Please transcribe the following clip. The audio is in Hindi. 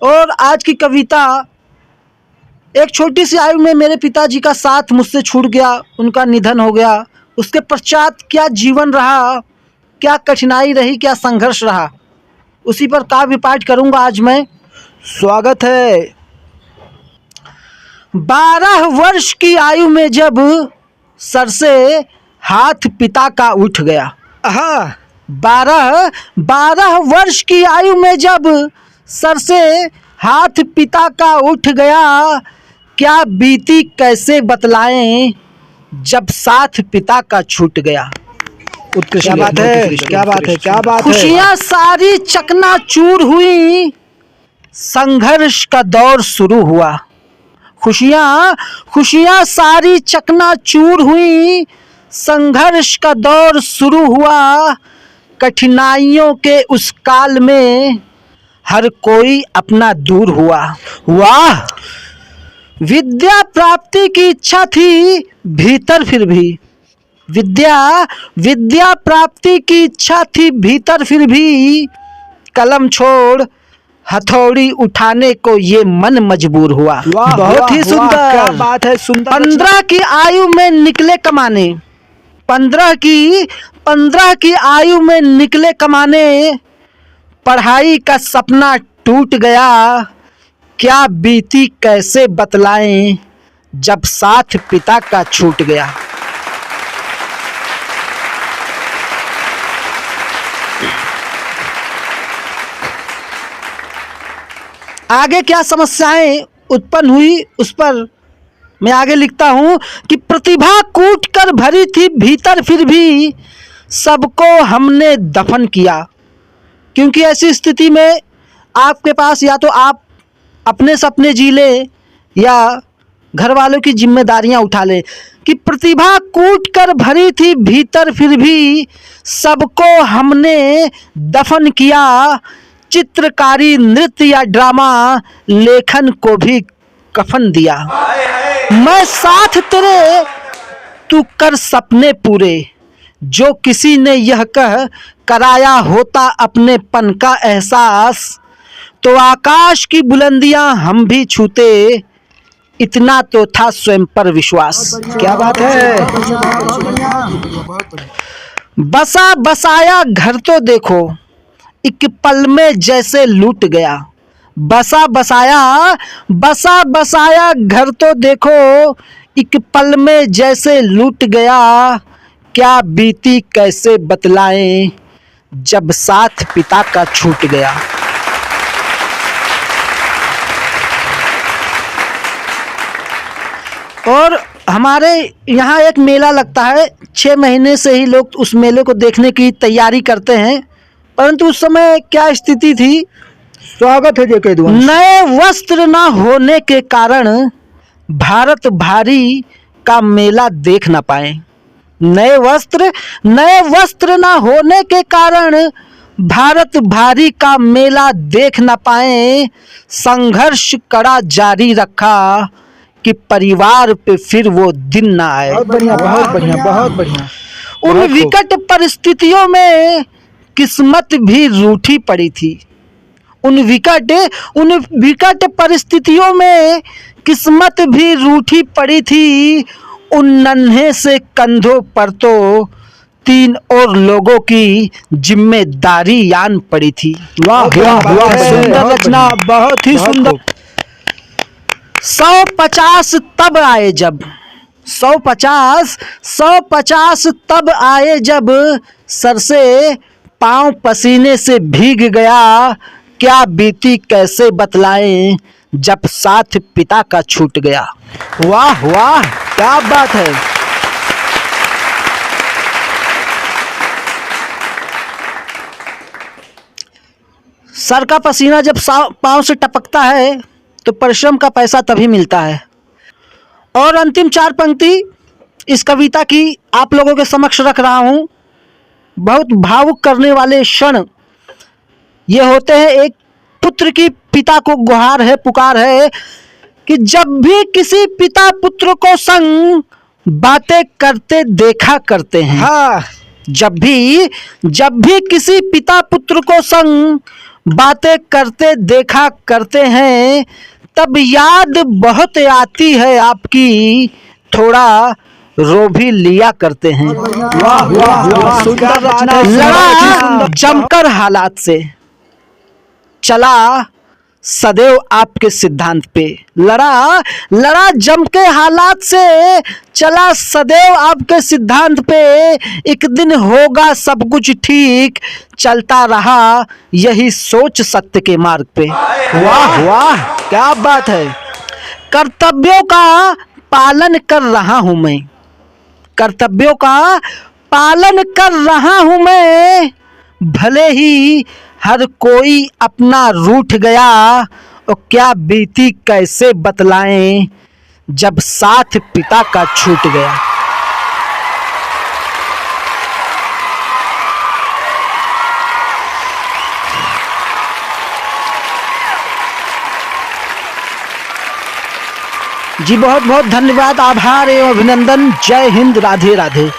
और आज की कविता, एक छोटी सी आयु में मेरे पिताजी का साथ मुझसे छूट गया, उनका निधन हो गया। उसके पश्चात क्या जीवन रहा, क्या कठिनाई रही, क्या संघर्ष रहा, उसी पर काव्य पाठ करूंगा आज मैं। स्वागत है। 12 वर्ष की आयु में जब सर से हाथ पिता का उठ गया। 12 वर्ष की आयु में जब सर से हाथ पिता का उठ गया, क्या बीती कैसे बतलाएं जब साथ पिता का छूट गया। उत्कृष्ट, क्या बात है, क्या बात है, क्या बात है। खुशियां सारी चकनाचूर हुई, संघर्ष का दौर शुरू हुआ। खुशियां सारी चकनाचूर हुई, संघर्ष का दौर शुरू हुआ। कठिनाइयों के उस काल में हर कोई अपना दूर हुआ। वाह! विद्या प्राप्ति की इच्छा थी भीतर, फिर भी विद्या प्राप्ति की इच्छा थी भीतर, फिर भी कलम छोड़ हथौड़ी उठाने को ये मन मजबूर हुआ। बहुत ही सुंदर, क्या बात है, सुंदर। 15 की आयु में निकले कमाने, 15 की आयु में निकले कमाने, पढ़ाई का सपना टूट गया। क्या बीती कैसे बतलाएं जब साथ पिता का छूट गया। आगे क्या समस्याएं उत्पन्न हुई उस पर मैं आगे लिखता हूं कि प्रतिभा कूट कर भरी थी भीतर, फिर भी सबको हमने दफन किया। क्योंकि ऐसी स्थिति में आपके पास या तो आप अपने सपने जी ले या घर वालों की जिम्मेदारियां उठा ले, कि प्रतिभा कूट कर भरी थी भीतर, फिर भी सबको हमने दफन किया। चित्रकारी, नृत्य या ड्रामा, लेखन को भी कफन दिया। मैं साथ तेरे, तू कर सपने पूरे, जो किसी ने यह कह कराया होता अपनेपन का एहसास, तो आकाश की बुलंदियां हम भी छूते, इतना तो था स्वयं पर विश्वास। क्या बात है। बसा बसाया घर तो देखो, एक पल में जैसे लूट गया। बसा बसाया घर तो देखो, एक पल में जैसे लूट गया। क्या बीती कैसे बतलाएं जब साथ पिता का छूट गया। और हमारे यहाँ एक मेला लगता है, 6 महीने से ही लोग उस मेले को देखने की तैयारी करते हैं, परंतु उस समय क्या स्थिति थी। स्वागत है जेके दुआ। नए वस्त्र ना होने के कारण भारत भारी का मेला देख ना पाए। नए वस्त्र ना होने के कारण भारत भारी का मेला देख ना पाए। संघर्ष कड़ा जारी रखा कि परिवार पे फिर वो दिन ना आए। बहुत बढ़िया, बहुत बढ़िया, बहुत बढ़िया। उन विकट परिस्थितियों में किस्मत भी रूठी पड़ी थी। उन विकट परिस्थितियों में किस्मत भी रूठी पड़ी थी। उन नन्हे से कंधों पर तो 3 और लोगों की जिम्मेदारी आन पड़ी थी। वाह वाह, सुंदर रचना, बहुत ही सुंदर। 150 तब आए जब 150 तब आए जब सर से पांव पसीने से भीग गया। क्या बीती कैसे बतलाएं जब साथ पिता का छूट गया। वाह वाह, क्या बात है। सर का पसीना जब पांव से टपकता है तो परिश्रम का पैसा तभी मिलता है। और अंतिम 4 पंक्ति इस कविता की आप लोगों के समक्ष रख रहा हूं। बहुत भावुक करने वाले क्षण ये होते हैं। एक पुत्र की पिता को गुहार है, पुकार है कि जब भी किसी पिता पुत्र को संग बातें करते देखा करते हैं। हाँ, जब भी किसी पिता पुत्र को संग बातें करते देखा करते हैं, तब याद बहुत आती है आपकी, थोड़ा रो भी लिया करते हैं। वाह वाह वाह, सुंदर रचना। लड़ा जमकर हालात से, चला सदैव आपके सिद्धांत पे। लड़ा जम के हालात से, चला सदैव आपके सिद्धांत पे। एक दिन होगा सब कुछ ठीक, चलता रहा यही सोच सत्य के मार्ग पे। वाह वाह, क्या बात है। कर्तव्यों का पालन कर रहा हूं मैं, कर्तव्यों का पालन कर रहा हूं मैं, भले ही हर कोई अपना रूठ गया, और क्या बीती कैसे बतलाएं जब साथ पिता का छूट गया। जी बहुत बहुत धन्यवाद, आभार एवं अभिनंदन। जय हिंद, राधे राधे।